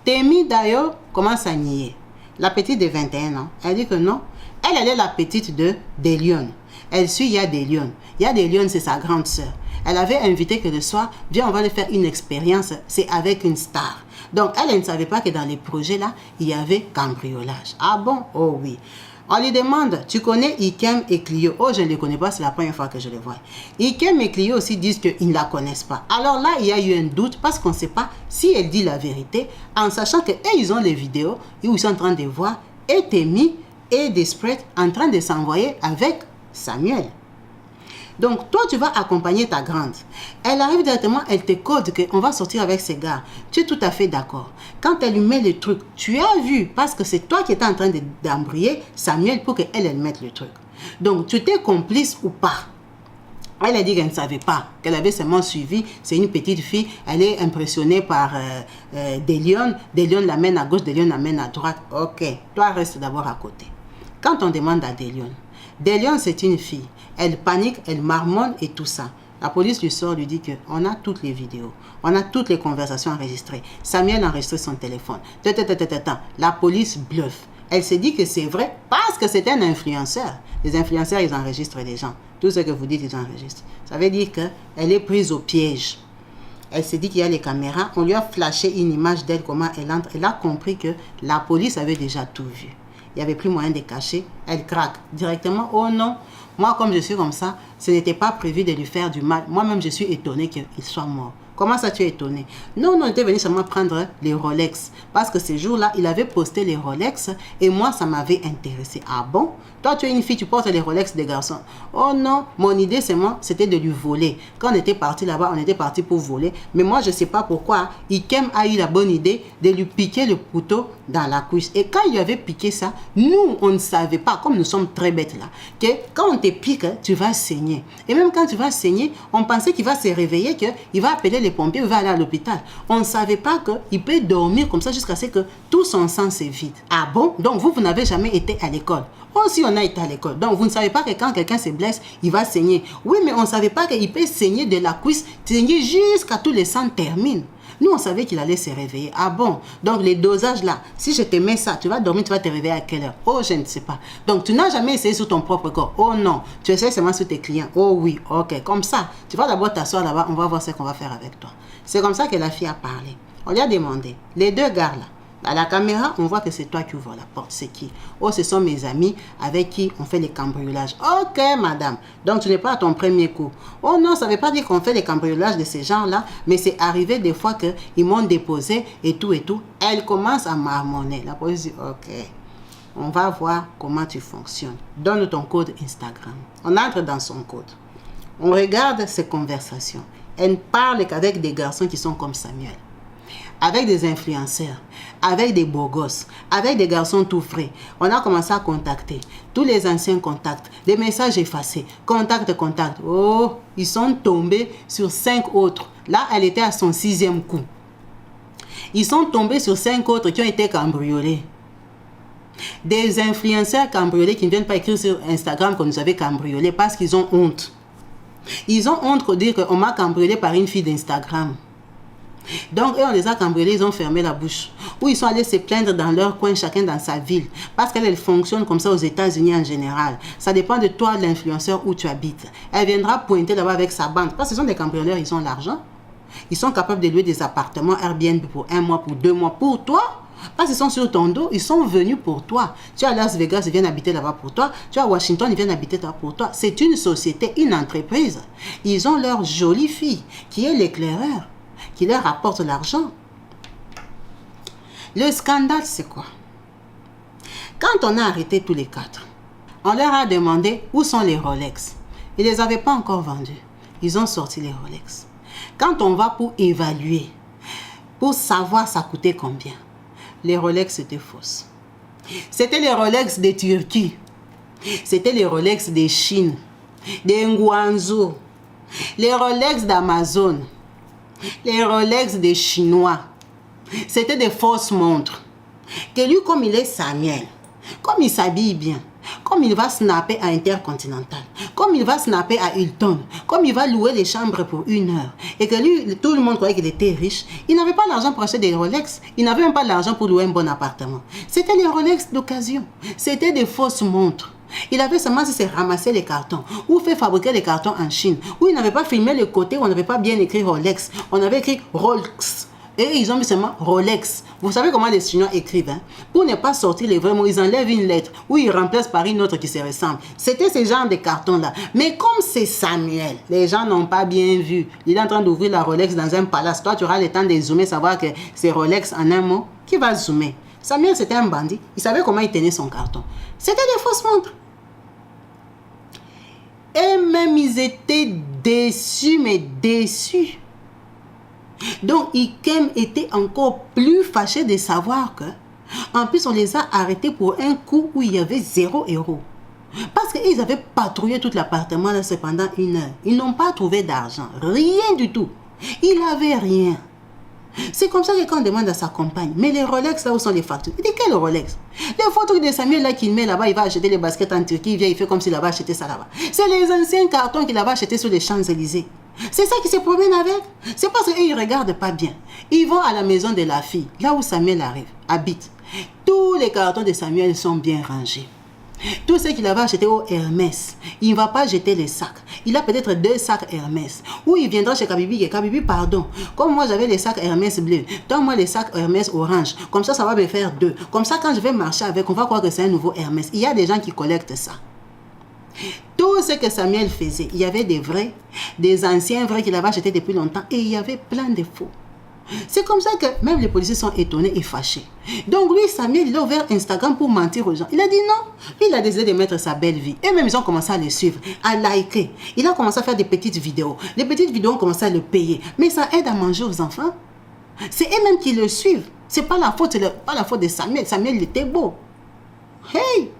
Temi Dao commence à nier. La petite de 21 ans, elle dit que non, elle est la petite de Delion. Elle suit Yadelion. Yadelion, c'est sa grande sœur. Elle avait invité que le soir, viens, on va lui faire une expérience, c'est avec une star. Donc, elle ne savait pas que dans les projets là, il y avait cambriolage. Ah bon? Oh oui. On lui demande, tu connais Ikem et Clio? Oh, je ne les connais pas, c'est la première fois que je les vois. Ikem et Clio aussi disent qu'ils ne la connaissent pas. Alors là, il y a eu un doute parce qu'on ne sait pas si elle dit la vérité, en sachant qu'eux, ils ont les vidéos où ils sont en train de voir et Temi et Desprez en train de s'envoyer avec Samuel. Donc, toi, tu vas accompagner ta grande. Elle arrive directement, elle te code qu'on va sortir avec ces gars. Tu es tout à fait d'accord. Quand elle lui met le truc, tu as vu, parce que c'est toi qui étais en train d'embrouiller Samuel pour qu'elle mette le truc. Donc, tu étais complice ou pas? Elle a dit qu'elle ne savait pas, qu'elle avait seulement suivi. C'est une petite fille, elle est impressionnée par des lions. Des lions l'amènent à gauche, des lions l'amènent à droite. Ok, toi, reste d'abord à côté. Quand on demande à des lions, c'est une fille. Elle panique, elle marmonne et tout ça. La police lui sort, lui dit qu'on a toutes les vidéos. On a toutes les conversations enregistrées. Samuel a enregistré son téléphone. La police bluffe. Elle se dit que c'est vrai parce que c'est un influenceur. Les influenceurs, ils enregistrent les gens. Tout ce que vous dites, ils enregistrent. Ça veut dire qu'elle est prise au piège. Elle s'est dit qu'il y a les caméras. On lui a flashé une image d'elle, comment elle entre. Elle a compris que la police avait déjà tout vu. Il n'y avait plus moyen de cacher. Elle craque directement. Oh non, moi comme je suis comme ça, ce n'était pas prévu de lui faire du mal. Moi-même, je suis étonnée qu'il soit mort. Comment ça, tu es étonné? Non, non, il était venu seulement prendre les Rolex. Parce que ces jours-là, il avait posté les Rolex et moi, ça m'avait intéressé. Ah bon? Toi, tu es une fille, tu portes les Rolex des garçons. Oh non, mon idée, c'était de lui voler. Quand on était parti là-bas, on était parti pour voler. Mais moi, je ne sais pas pourquoi. Ikem a eu la bonne idée de lui piquer le couteau dans la cuisse. Et quand il lui avait piqué ça, nous, on ne savait pas, comme nous sommes très bêtes là, que quand on te pique, tu vas saigner. Et même quand tu vas saigner, on pensait qu'il va se réveiller, qu'il va appeler les pompiers, il va aller à l'hôpital. On ne savait pas qu'il peut dormir comme ça jusqu'à ce que tout son sang se vide. Ah bon? Donc vous n'avez jamais été à l'école. Aussi, on a été à l'école. Donc, vous ne savez pas que quand quelqu'un se blesse, il va saigner. Oui, mais on ne savait pas qu'il peut saigner de la cuisse, saigner jusqu'à tous les sangs terminent. Nous, on savait qu'il allait se réveiller. Ah bon? Donc, les dosages là, si je te mets ça, tu vas dormir, tu vas te réveiller à quelle heure? Oh, je ne sais pas. Donc, tu n'as jamais essayé sur ton propre corps. Oh non, tu essaies seulement sur tes clients. Oh oui, ok. Comme ça, tu vas d'abord t'asseoir là-bas, on va voir ce qu'on va faire avec toi. C'est comme ça que la fille a parlé. On lui a demandé, les deux gars là, à la caméra, on voit que c'est toi qui ouvres la porte. C'est qui? Oh, ce sont mes amis avec qui on fait les cambriolages. Ok, madame. Donc, tu n'es pas à ton premier coup. Oh non, ça ne veut pas dire qu'on fait les cambriolages de ces gens-là, mais c'est arrivé des fois qu'ils m'ont déposé et tout et tout. Elle commence à marmonner. La police dit, ok, on va voir comment tu fonctionnes. Donne ton code Instagram. On entre dans son code. On regarde ses conversations. Elle ne parle qu'avec des garçons qui sont comme Samuel. Avec des influenceurs, avec des beaux gosses, avec des garçons tout frais. On a commencé à contacter tous les anciens contacts, des messages effacés, contact. Oh, ils sont tombés sur 5 autres. Là, elle était à son 6e coup. Ils sont tombés sur 5 autres qui ont été cambriolés. Des influenceurs cambriolés qui ne viennent pas écrire sur Instagram qu'on nous avait cambriolés parce qu'ils ont honte. Ils ont honte de dire qu'on m'a cambriolé par une fille d'Instagram. Donc, eux, on les a cambriolés, ils ont fermé la bouche. Ou ils sont allés se plaindre dans leur coin, chacun dans sa ville. Parce qu'elle fonctionne comme ça aux États-Unis en général. Ça dépend de toi, l'influenceur, où tu habites. Elle viendra pointer là-bas avec sa bande. Parce que ce sont des cambrioleurs, ils ont l'argent. Ils sont capables de louer des appartements Airbnb pour 1 mois, pour 2 mois, pour toi. Parce qu'ils sont sur ton dos, ils sont venus pour toi. Tu es à Las Vegas, ils viennent habiter là-bas pour toi. Tu es à Washington, ils viennent habiter là-bas pour toi. C'est une société, une entreprise. Ils ont leur jolie fille, qui est l'éclaireur, qui leur apporte l'argent. Le scandale, c'est quoi? Quand on a arrêté tous les 4, on leur a demandé où sont les Rolex. Ils ne les avaient pas encore vendus. Ils ont sorti les Rolex. Quand on va pour évaluer, pour savoir ça coûtait combien, les Rolex étaient fausses. C'était les Rolex de Turquie. C'était les Rolex de Chine, de Nguanzhou, les Rolex d'Amazon, les Rolex des Chinois. C'était des fausses montres. Que lui, comme il est Samuel, comme il s'habille bien, comme il va snapper à Intercontinental, comme il va snapper à Hilton, comme il va louer les chambres pour 1 heure, et que lui, tout le monde croyait qu'il était riche, il n'avait pas l'argent pour acheter des Rolex, il n'avait même pas l'argent pour louer un bon appartement. C'était les Rolex d'occasion, c'était des fausses montres. Il avait seulement se ramasser les cartons ou fait fabriquer les cartons en Chine, où il n'avait pas filmé le côté où on n'avait pas bien écrit Rolex, on avait écrit Rolex. Et ils ont mis seulement Rolex. Vous savez comment les Chinois écrivent, hein? Pour ne pas sortir les vrais mots, ils enlèvent une lettre ou ils remplacent par une autre qui se ressemble. C'était ce genre de cartons-là. Mais comme c'est Samuel, les gens n'ont pas bien vu. Il est en train d'ouvrir la Rolex dans un palace. Toi, tu auras le temps de zoomer, savoir que c'est Rolex en un mot. Qui va zoomer? Samuel, c'était un bandit. Il savait comment il tenait son carton. C'était des fausses montres. Et même ils étaient déçus, mais déçus. Donc, Ikem était encore plus fâché de savoir que, en plus, on les a arrêtés pour un coup où il y avait 0 €. Parce qu'ils avaient patrouillé tout l'appartement là pendant 1 heure. Ils n'ont pas trouvé d'argent, rien du tout. Il n'avait rien. C'est comme ça que quand on demande à sa compagne, mais les Rolex là, où sont les factures? Il dit, quel Rolex? Les photos de Samuel là qu'il met là-bas, il va acheter les baskets en Turquie, il vient, il fait comme s'il avait acheté ça là-bas. C'est les anciens cartons qu'il avait achetés sur les Champs-Élysées. C'est ça qui se promène avec. C'est parce qu'ils ne regardent pas bien. Ils vont à la maison de la fille, là où Samuel habite. Tous les cartons de Samuel sont bien rangés. Tout ce qu'il avait acheté au Hermès, il ne va pas jeter les sacs. Il a peut-être 2 sacs Hermès. Ou il viendra chez Kabibi et Kabibi, pardon. Comme moi j'avais les sacs Hermès bleus, donne-moi les sacs Hermès orange. Comme ça va me faire 2. Comme ça, quand je vais marcher avec, on va croire que c'est un nouveau Hermès. Il y a des gens qui collectent ça. Tous Tout ce que Samuel faisait, il y avait des vrais, des anciens vrais qu'il avait achetés depuis longtemps et il y avait plein de faux. C'est comme ça que même les policiers sont étonnés et fâchés. Donc lui, Samuel, il a ouvert Instagram pour mentir aux gens. Il a dit non. Lui, il a décidé de mettre sa belle vie. Et même ils ont commencé à le suivre, à liker. Il a commencé à faire des petites vidéos. Les petites vidéos ont commencé à le payer. Mais ça aide à manger aux enfants. C'est eux-mêmes qui le suivent. C'est pas la faute de Samuel. Samuel, il était beau. Hey!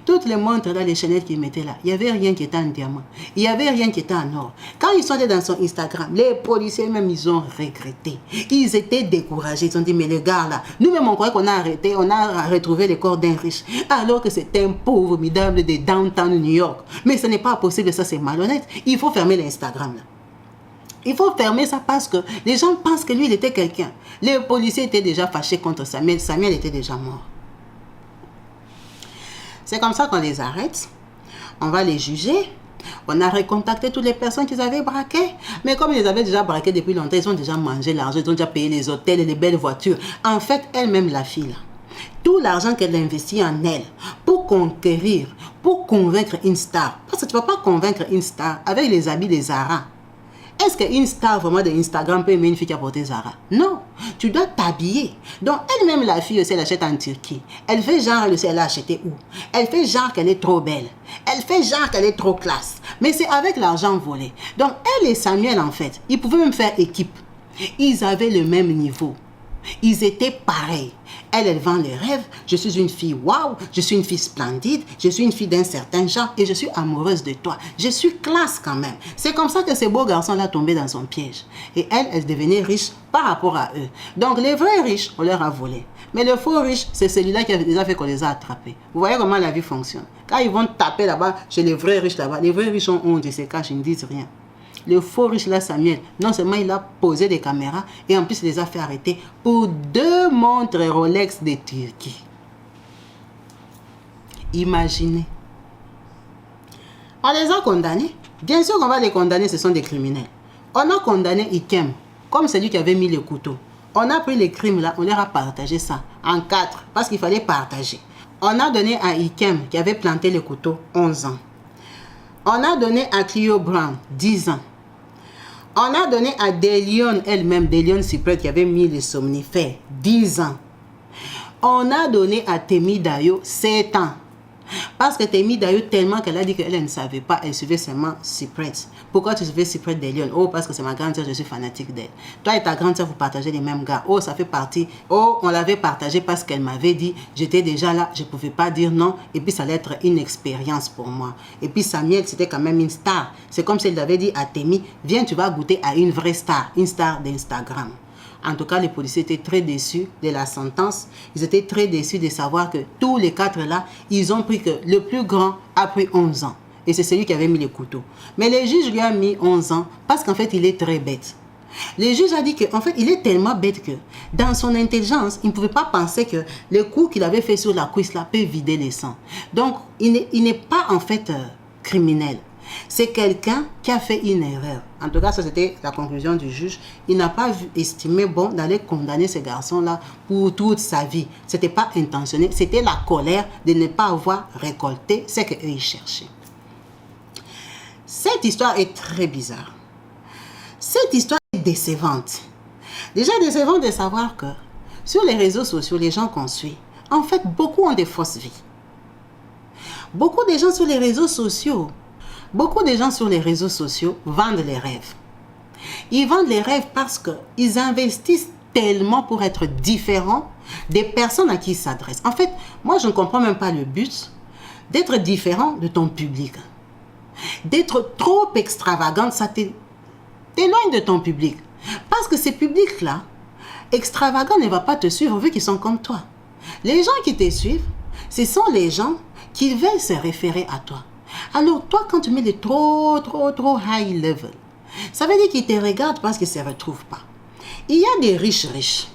Toutes les montres là, les chaînettes qu'il mettait là, il n'y avait rien qui était en diamant. Il n'y avait rien qui était en or. Quand ils sont allés dans son Instagram, les policiers même, ils ont regretté. Ils étaient découragés. Ils ont dit, mais les gars là, nous-mêmes on croyait qu'on a arrêté, on a retrouvé le corps d'un riche. Alors que c'est un pauvre midable de downtown New York. Mais ce n'est pas possible, ça c'est malhonnête. Il faut fermer l'Instagram là. Il faut fermer ça parce que les gens pensent que lui, il était quelqu'un. Les policiers étaient déjà fâchés contre Samuel. Samuel était déjà mort. C'est comme ça qu'on les arrête. On va les juger. On a recontacté toutes les personnes qu'ils avaient braquées. Mais comme ils les avaient déjà braquées depuis longtemps, ils ont déjà mangé l'argent, ils ont déjà payé les hôtels et les belles voitures. En fait, elle-même, la fille, là, tout l'argent qu'elle a investi en elle pour conquérir, pour convaincre une star. Parce que tu ne vas pas convaincre une star avec les habits des Zara. Est-ce qu'une star vraiment d'Instagram peut aimer une fille qui a porté Zara? Non, tu dois t'habiller. Donc elle-même, la fille aussi, elle achète en Turquie. Elle fait genre, elle sait, elle a acheté où? Elle fait genre qu'elle est trop belle. Elle fait genre qu'elle est trop classe. Mais c'est avec l'argent volé. Donc elle et Samuel, en fait, ils pouvaient même faire équipe. Ils avaient le même niveau. Ils étaient pareils. Elle vend les rêves. Je suis une fille waouh. Je suis une fille splendide. Je suis une fille d'un certain genre et je suis amoureuse de toi. Je suis classe quand même. C'est comme ça que ces beaux garçons-là tombaient dans son piège. Et elle devenait riche par rapport à eux. Donc les vrais riches, on leur a volé. Mais le faux riche, c'est celui-là qui a déjà fait qu'on les a attrapés. Vous voyez comment la vie fonctionne. Quand ils vont taper là-bas, chez les vrais riches là-bas, les vrais riches ont honte, ils se cachent, ils ne disent rien. Le faux riche là, Samuel, non seulement il a posé des caméras, et en plus il les a fait arrêter pour 2 montres Rolex de Turquie. Imaginez. On les a condamnés. Bien sûr qu'on va les condamner, ce sont des criminels. On a condamné Ikem, comme celui qui avait mis le couteau. On a pris les crimes là, on leur a partagé ça en 4, parce qu'il fallait partager. On a donné à Ikem, qui avait planté le couteau, 11 ans. On a donné à Clio Brown, 10 ans. On a donné à Delion elle-même, Delion Cyprès, qui avait mis les somnifères, 10 ans. On a donné à Temi Dayo 7 ans. Parce que Temi Dayo, tellement qu'elle a dit qu'elle ne savait pas, elle suivait seulement Cyprès. Pourquoi tu suivais Cyprès Delion? Oh, parce que c'est ma grande sœur, je suis fanatique d'elle. Toi et ta grande sœur, vous partagez les mêmes gars. Oh, ça fait partie. Oh, on l'avait partagé parce qu'elle m'avait dit, j'étais déjà là, je ne pouvais pas dire non. Et puis, ça allait être une expérience pour moi. Et puis, Samuel, c'était quand même une star. C'est comme si elle avait dit à Temi, viens, tu vas goûter à une vraie star, une star d'Instagram. En tout cas, les policiers étaient très déçus de la sentence. Ils étaient très déçus de savoir que tous les 4 là, ils ont pris que le plus grand a pris 11 ans. Et c'est celui qui avait mis le couteau. Mais le juge lui a mis 11 ans parce qu'en fait, il est très bête. Le juge a dit qu'en fait, il est tellement bête que dans son intelligence, il ne pouvait pas penser que le coup qu'il avait fait sur la cuisse là peut vider les sangs. Donc, il n'est pas en fait criminel. C'est quelqu'un qui a fait une erreur. En tout cas, ça c'était la conclusion du juge. Il n'a pas estimé bon d'aller condamner ce garçon-là pour toute sa vie. Ce n'était pas intentionné. C'était la colère de ne pas avoir récolté ce qu'eux ils cherchaient. Cette histoire est très bizarre. Cette histoire est décevante. Déjà décevante de savoir que sur les réseaux sociaux, les gens qu'on suit, en fait, beaucoup ont des fausses vies. Beaucoup de gens sur les réseaux sociaux vendent les rêves. Ils vendent les rêves parce qu'ils investissent tellement pour être différents des personnes à qui ils s'adressent. En fait, moi, je ne comprends même pas le but d'être différent de ton public. D'être trop extravagante, ça t'éloigne de ton public. Parce que ces publics-là, extravagants, ne vont pas te suivre vu qu'ils sont comme toi. Les gens qui te suivent, ce sont les gens qui veulent se référer à toi. Alors, toi, quand tu mets des trop high level, ça veut dire qu'ils te regardent parce qu'ils ne se retrouvent pas. Il y a des riches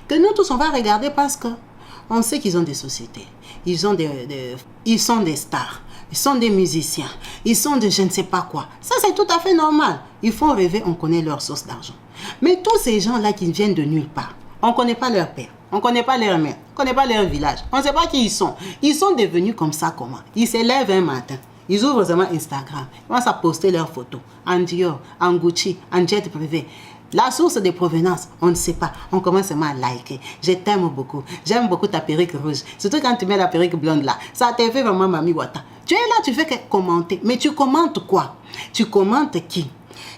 que nous tous, on va regarder parce qu'on sait qu'ils ont des sociétés. Ils sont des stars. Ils sont des musiciens. Ils sont de je ne sais pas quoi. Ça, c'est tout à fait normal. Ils font rêver, on connaît leur source d'argent. Mais tous ces gens-là qui viennent de nulle part, on ne connaît pas leur père. On ne connaît pas leur mère, on ne connaît pas leur village, on ne sait pas qui ils sont. Ils sont devenus comme ça comment? Ils se lèvent un matin, Ils ouvrent vraiment Instagram. Ils commencent à poster leurs photos en Dior, en Gucci, en jet privé. La source de provenance, on ne sait pas. On commence seulement à liker. Je t'aime beaucoup. J'aime beaucoup ta perruque rouge. Surtout quand tu mets la perruque blonde là. Ça te fait vraiment Mami Wata. Tu es là, tu fais que commenter. Mais tu commentes quoi? Tu commentes qui?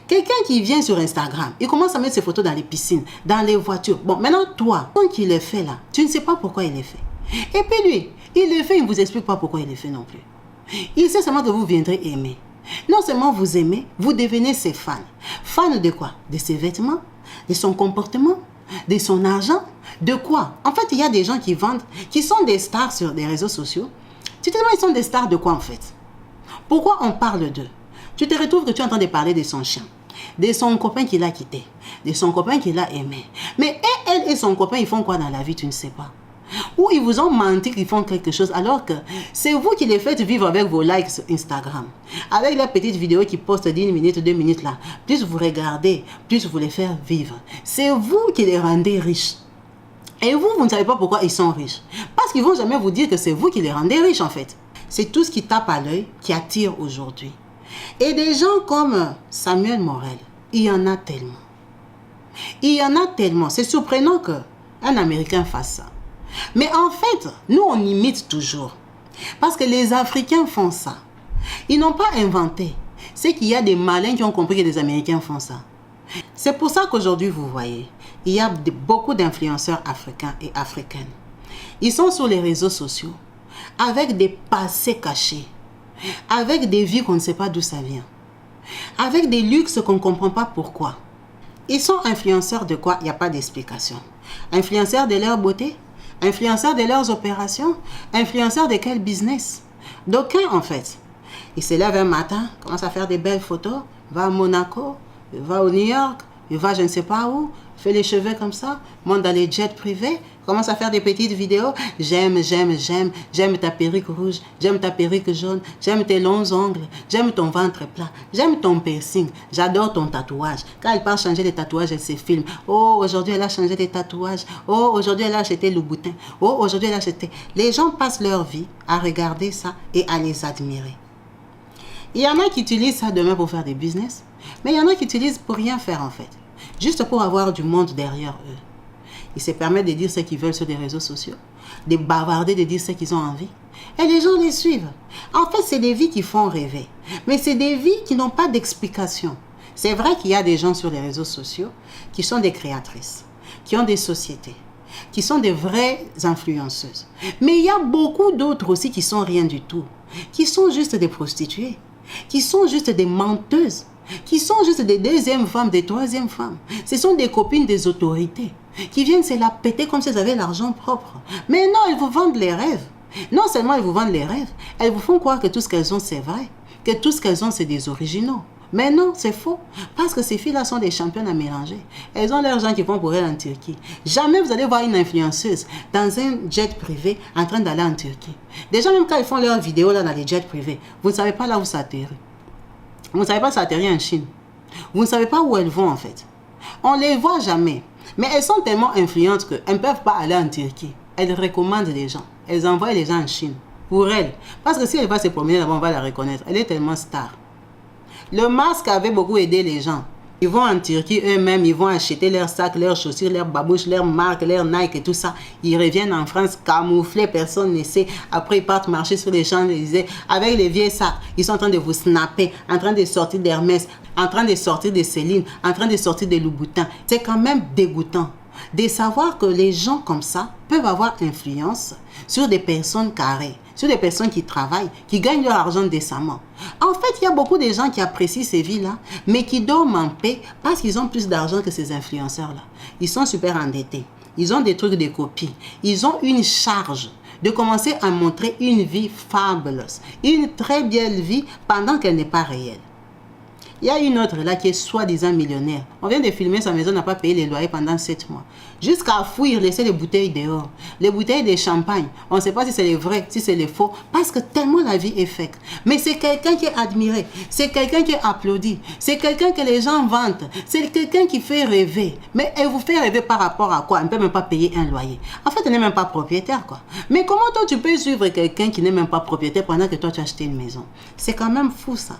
Quelqu'un qui vient sur Instagram, il commence à mettre ses photos dans les piscines, dans les voitures. Bon, maintenant toi, quand il le fait là, tu ne sais pas pourquoi il le fait. Et puis lui, il le fait, il ne vous explique pas pourquoi il le fait non plus. Il sait seulement que vous viendrez aimer. Non seulement vous aimez, vous devenez ses fans. Fans de quoi? De ses vêtements, de son comportement, de son argent, de quoi? En fait, il y a des gens qui vendent, qui sont des stars sur des réseaux sociaux. Tu te demandes, ils sont des stars de quoi en fait? Pourquoi on parle d'eux? Tu te retrouves que tu es en train de parler de son chien, de son copain qui l'a quitté, de son copain qui l'a aimé. Mais elle et son copain, ils font quoi dans la vie, tu ne sais pas. Ou ils vous ont menti qu'ils font quelque chose alors que c'est vous qui les faites vivre avec vos likes sur Instagram. Avec leurs petites vidéos qui postent d'1 minute, 2 minutes là. Plus vous regardez, plus vous les faites vivre. C'est vous qui les rendez riches. Et vous, vous ne savez pas pourquoi ils sont riches. Parce qu'ils ne vont jamais vous dire que c'est vous qui les rendez riches en fait. C'est tout ce qui tape à l'œil qui attire aujourd'hui. Et des gens comme Samuel Morel, il y en a tellement. Il y en a tellement. C'est surprenant qu'un Américain fasse ça. Mais en fait, nous on imite toujours. Parce que les Africains font ça. Ils n'ont pas inventé. C'est qu'il y a des malins qui ont compris que les Américains font ça. C'est pour ça qu'aujourd'hui, vous voyez, il y a beaucoup d'influenceurs africains et africaines. Ils sont sur les réseaux sociaux avec des passés cachés, avec des vies qu'on ne sait pas d'où ça vient, avec des luxes qu'on ne comprend pas pourquoi. Ils sont influenceurs de quoi? Il n'y a pas d'explication. Influenceurs de leur beauté? Influenceurs de leurs opérations? Influenceurs de quel business? D'aucuns en fait. Il se lève un matin, commence à faire des belles photos, va à Monaco, va au New York, il va je ne sais pas où, fait les cheveux comme ça, monte dans les jets privés, commence à faire des petites vidéos. J'aime ta perruque rouge, j'aime ta perruque jaune, j'aime tes longs ongles, j'aime ton ventre plat, j'aime ton piercing, j'adore ton tatouage. Quand elle part changer les tatouages, elle se filme. Oh, aujourd'hui elle a changé les tatouages. Oh, aujourd'hui elle a acheté le boutin. Oh, aujourd'hui elle a acheté. Les gens passent leur vie à regarder ça et à les admirer. Il y en a qui utilisent ça demain pour faire des business, mais il y en a qui utilisent pour rien faire en fait. Juste pour avoir du monde derrière eux. Ils se permettent de dire ce qu'ils veulent sur les réseaux sociaux, de bavarder, de dire ce qu'ils ont envie. Et les gens les suivent. En fait, c'est des vies qui font rêver. Mais c'est des vies qui n'ont pas d'explication. C'est vrai qu'il y a des gens sur les réseaux sociaux qui sont des créatrices, qui ont des sociétés, qui sont des vraies influenceuses. Mais il y a beaucoup d'autres aussi qui sont rien du tout, qui sont juste des prostituées, qui sont juste des menteuses, qui sont juste des deuxièmes femmes, des troisièmes femmes. Ce sont des copines des autorités qui viennent se la péter comme si elles avaient l'argent propre. Mais non, elles vous vendent les rêves. Non seulement elles vous vendent les rêves, elles vous font croire que tout ce qu'elles ont c'est vrai, que tout ce qu'elles ont c'est des originaux. Mais non, c'est faux. Parce que ces filles-là sont des championnes à mélanger. Elles ont leurs gens qui vont pour elles en Turquie. Jamais vous allez voir une influenceuse dans un jet privé en train d'aller en Turquie. Déjà, même quand ils font leurs vidéos là dans les jets privés, vous ne savez pas là où ça atterrit. Vous ne savez pas ça atterrit en Chine. Vous ne savez pas où elles vont en fait. On ne les voit jamais. Mais elles sont tellement influentes qu'elles ne peuvent pas aller en Turquie. Elles recommandent les gens. Elles envoient les gens en Chine. Pour elles. Parce que si elle va se promener là-bas, on va la reconnaître. Elle est tellement star. Le masque avait beaucoup aidé les gens. Ils vont en Turquie eux-mêmes, ils vont acheter leurs sacs, leurs chaussures, leurs babouches, leurs marques, leurs Nike et tout ça. Ils reviennent en France camouflés, personne ne sait. Après, ils partent marcher sur les Champs-Élysées avec les vieux sacs. Ils sont en train de vous snapper, en train de sortir d'Hermès, en train de sortir de Céline, en train de sortir de Louboutin. C'est quand même dégoûtant de savoir que les gens comme ça peuvent avoir influence sur des personnes carrées, sur des personnes qui travaillent, qui gagnent leur argent décemment. En fait, il y a beaucoup de gens qui apprécient ces vies-là, mais qui dorment en paix parce qu'ils ont plus d'argent que ces influenceurs-là. Ils sont super endettés. Ils ont des trucs de copie. Ils ont une charge de commencer à montrer une vie fabuleuse, une très belle vie pendant qu'elle n'est pas réelle. Il y a une autre là qui est soi-disant millionnaire. On vient de filmer sa maison, n'a pas payé les loyers pendant 7 mois. Jusqu'à fuir, laisser les bouteilles dehors. Les bouteilles de champagne. On ne sait pas si c'est les vrais, si c'est les faux. Parce que tellement la vie est faite. Mais c'est quelqu'un qui est admiré. C'est quelqu'un qui est applaudi. C'est quelqu'un que les gens vantent. C'est quelqu'un qui fait rêver. Mais elle vous fait rêver par rapport à quoi? Elle ne peut même pas payer un loyer. En fait, elle n'est même pas propriétaire, quoi. Mais comment toi, tu peux suivre quelqu'un qui n'est même pas propriétaire pendant que toi, tu as acheté une maison? C'est quand même fou, ça.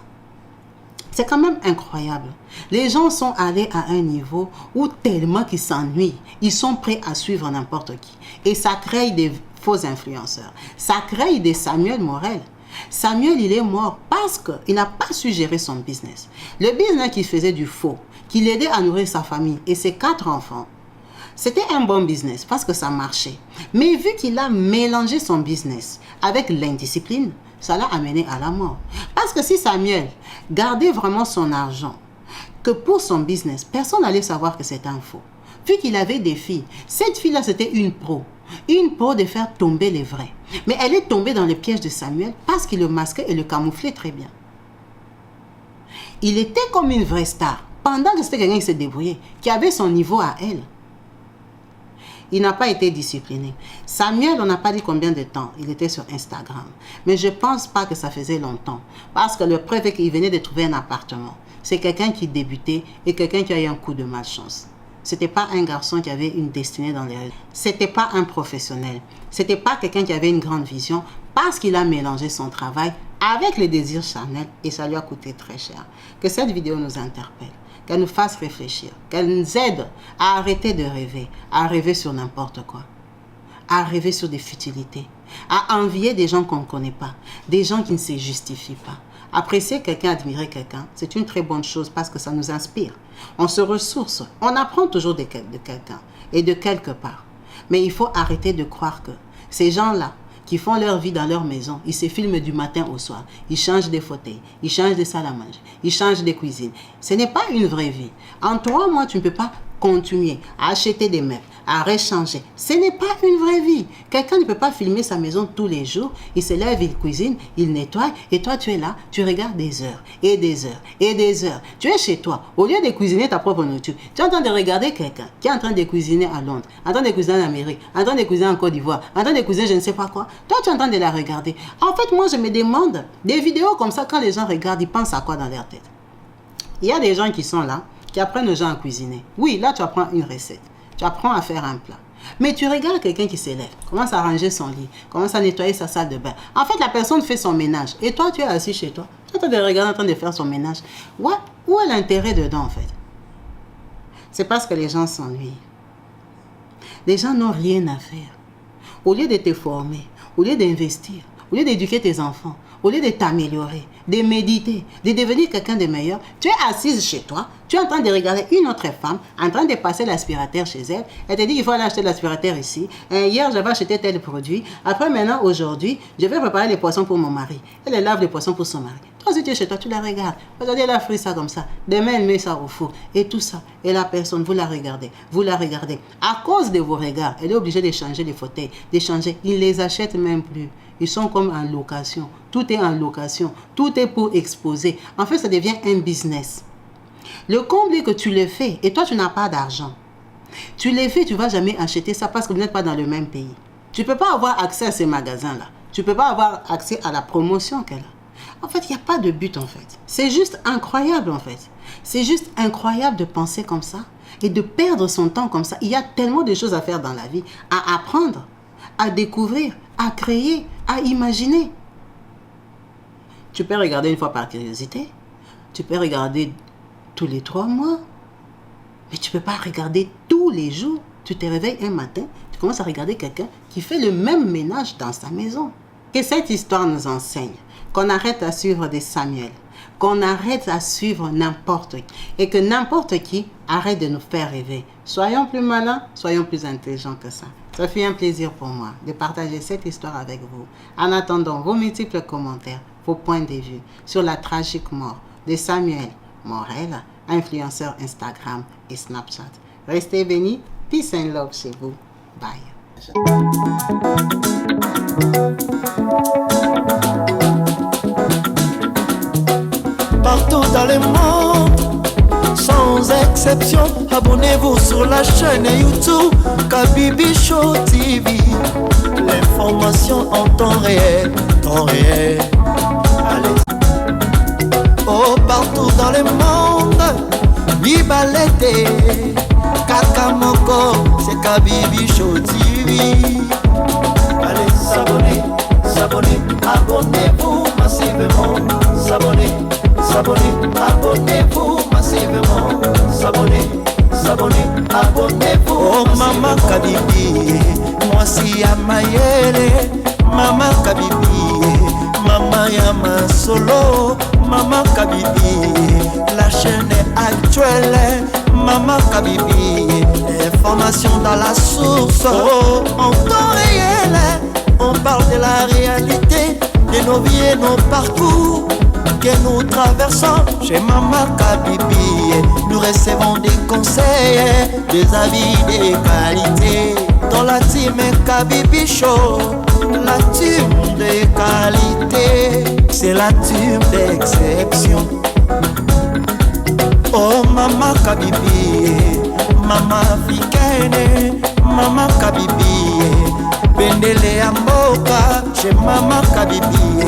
C'est quand même incroyable. Les gens sont allés à un niveau où tellement qu'ils s'ennuient, ils sont prêts à suivre n'importe qui. Et ça crée des faux influenceurs. Ça crée des Samuel Morel. Samuel, il est mort parce qu'il n'a pas su gérer son business. Le business qu'il faisait du faux, qui l'aidait à nourrir sa famille et ses 4 enfants, c'était un bon business parce que ça marchait. Mais vu qu'il a mélangé son business avec l'indiscipline, ça l'a amené à la mort. Parce que si Samuel gardait vraiment son argent, que pour son business, personne n'allait savoir que c'était un faux. Vu qu'il avait des filles, cette fille-là, c'était une pro de faire tomber les vrais. Mais elle est tombée dans le piège de Samuel parce qu'il le masquait et le camouflait très bien. Il était comme une vraie star. Pendant que c'était quelqu'un qui s'est débrouillé, qui avait son niveau à elle. Il n'a pas été discipliné. Samuel, on n'a pas dit combien de temps il était sur Instagram. Mais je ne pense pas que ça faisait longtemps. Parce que le preuve est qu'il venait de trouver un appartement. C'est quelqu'un qui débutait et quelqu'un qui a eu un coup de malchance. Ce n'était pas un garçon qui avait une destinée dans les rêves. Ce n'était pas un professionnel. Ce n'était pas quelqu'un qui avait une grande vision parce qu'il a mélangé son travail avec les désirs charnels et ça lui a coûté très cher. Que cette vidéo nous interpelle. Qu'elle nous fasse réfléchir, qu'elle nous aide à arrêter de rêver, à rêver sur n'importe quoi, à rêver sur des futilités, à envier des gens qu'on ne connaît pas, des gens qui ne se justifient pas. Apprécier quelqu'un, admirer quelqu'un, c'est une très bonne chose parce que ça nous inspire. On se ressource, on apprend toujours de quelqu'un et de quelque part. Mais il faut arrêter de croire que ces gens-là, qui font leur vie dans leur maison, ils se filment du matin au soir, ils changent des fauteuils, ils changent des salles à manger, ils changent des cuisines. Ce n'est pas une vraie vie. En 3 mois, tu ne peux pas continuer à acheter des meubles, à rechanger. Ce n'est pas une vraie vie. Quelqu'un ne peut pas filmer sa maison tous les jours. Il se lève, il cuisine, il nettoie. Et toi, tu es là, tu regardes des heures et des heures et des heures. Tu es chez toi. Au lieu de cuisiner ta propre nourriture, tu es en train de regarder quelqu'un qui est en train de cuisiner à Londres, en train de cuisiner en Amérique, en train de cuisiner en Côte d'Ivoire, en train de cuisiner je ne sais pas quoi. Toi, tu es en train de la regarder. En fait, moi, je me demande, des vidéos comme ça, quand les gens regardent, ils pensent à quoi dans leur tête? Il y a des gens qui sont là, qui apprennent aux gens à cuisiner. Oui, là, tu apprends une recette. Tu apprends à faire un plat. Mais tu regardes quelqu'un qui s'élève, commence à ranger son lit, commence à nettoyer sa salle de bain. En fait, la personne fait son ménage. Et toi, tu es assis chez toi. Tu es en train de regarder, en train de faire son ménage. Où est l'intérêt dedans, en fait? C'est parce que les gens s'ennuient. Les gens n'ont rien à faire. Au lieu de te former, au lieu d'investir, au lieu d'éduquer tes enfants, au lieu de t'améliorer, de méditer, de devenir quelqu'un de meilleur, tu es assise chez toi, tu es en train de regarder une autre femme, en train de passer l'aspirateur chez elle. Elle te dit qu'il faut aller acheter l'aspirateur ici. Hier, j'avais acheté tel produit. Après, maintenant, aujourd'hui, je vais préparer les poissons pour mon mari. Elle lave les poissons pour son mari. Toi, si tu es chez toi, tu la regardes. Aujourd'hui, elle a frit ça comme ça. Demain, elle met ça au four. Et tout ça. Et la personne, vous la regardez. Vous la regardez. À cause de vos regards, elle est obligée de changer les fauteuils, de changer. Ils ne les achètent même plus. Ils sont comme en location. Tout est en location. Tout est pour exposer. En fait, ça devient un business. Le comble est que tu le fais et toi, tu n'as pas d'argent. Tu le fais, tu ne vas jamais acheter ça parce que vous n'êtes pas dans le même pays. Tu ne peux pas avoir accès à ces magasins-là. Tu ne peux pas avoir accès à la promotion qu'elle a. En fait, il n'y a pas de but, en fait. C'est juste incroyable, en fait. C'est juste incroyable de penser comme ça et de perdre son temps comme ça. Il y a tellement de choses à faire dans la vie, à apprendre, à découvrir, à créer, à imaginer. Tu peux regarder une fois par curiosité. Tu peux regarder tous les 3 mois. Mais tu ne peux pas regarder tous les jours. Tu te réveilles un matin, tu commences à regarder quelqu'un qui fait le même ménage dans sa maison. Que cette histoire nous enseigne qu'on arrête à suivre des Samuel, qu'on arrête à suivre n'importe qui et que n'importe qui arrête de nous faire rêver. Soyons plus malins, soyons plus intelligents que ça. Ça fait un plaisir pour moi de partager cette histoire avec vous. En attendant vos multiples commentaires, vos points de vue sur la tragique mort de Samuel Morel, influenceur Instagram et Snapchat. Restez bénis, peace and love chez vous. Bye. Partout dans le monde d'exception. Abonnez-vous sur la chaîne YouTube Kabibi Show TV. L'information en temps réel, temps réel. Allez. Oh, partout dans le monde, Bibalete, Kakamoko, c'est Kabibi Show TV. Allez, s'abonner, s'abonner, abonnez-vous massivement. S'abonner, s'abonner, abonnez-vous massivement. S'abonner, s'abonner, abonnez-vous. Oh Mama Kabibi, moi si Amayele, Mama Kabibi, Mama Yama Solo, Mama Kabibi, la chaîne est actuelle, Mama Kabibi, information dans la source, oh, en temps réel, on parle de la réalité, de nos vies et nos parcours que nous traversons chez Mama Kabibi. Nous recevons des conseils, des avis, des qualités. Dans la team Kabibi Show, la team de qualité, c'est la team d'exception. Oh Mama Kabibi, Mama africaine, Mama Kabibi, Bendele Amboka chez Mama Kabibi.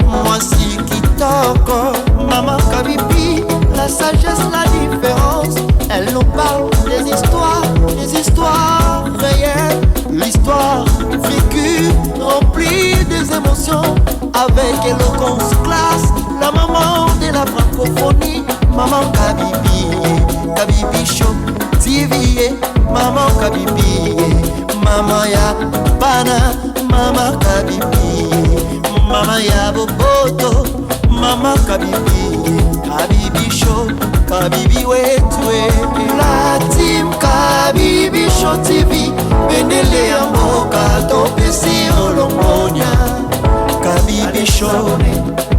Moi si Kitoko, Mama Kabibi, la sagesse, la différence. Elle nous parle des histoires réelles, l'histoire vécue, remplie des émotions, avec éloquence, classe, la maman de la francophonie, Maman Kabibi, Kabibi Show TV, Maman Kabibi, Mama ya Bana, Mama Kabibi, Mama ya Boboto, Mama Kabibi, Kabibi Show, Kabibi wetwe. La team Kabibi Show TV, Bendele Amboka, Topesi Olongonia. Kabibi Show.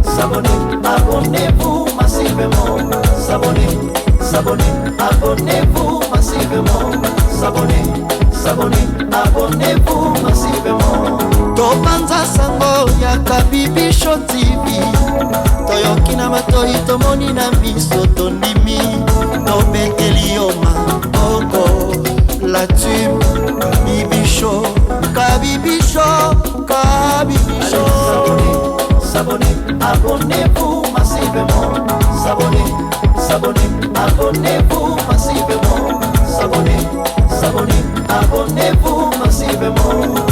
S'abonnez, abonnez-vous massivement. S'abonnez, s'abonnez, abonnez-vous massivement. S'abonnez, s'abonnez, abonnez-vous massivement. Topanza sango ya Kabibi Show TV. Toyoki na matoi tomoni na miso tondimi. Tobeteli oma oko. La team Kabibi Show, Kabibi Show, Kabibi Show. S'abonnez, abonnez-vous massivement. S'abonnez, s'abonnez, abonnez-vous massivement. S'abonnez, s'abonnez, abonnez-vous massivement.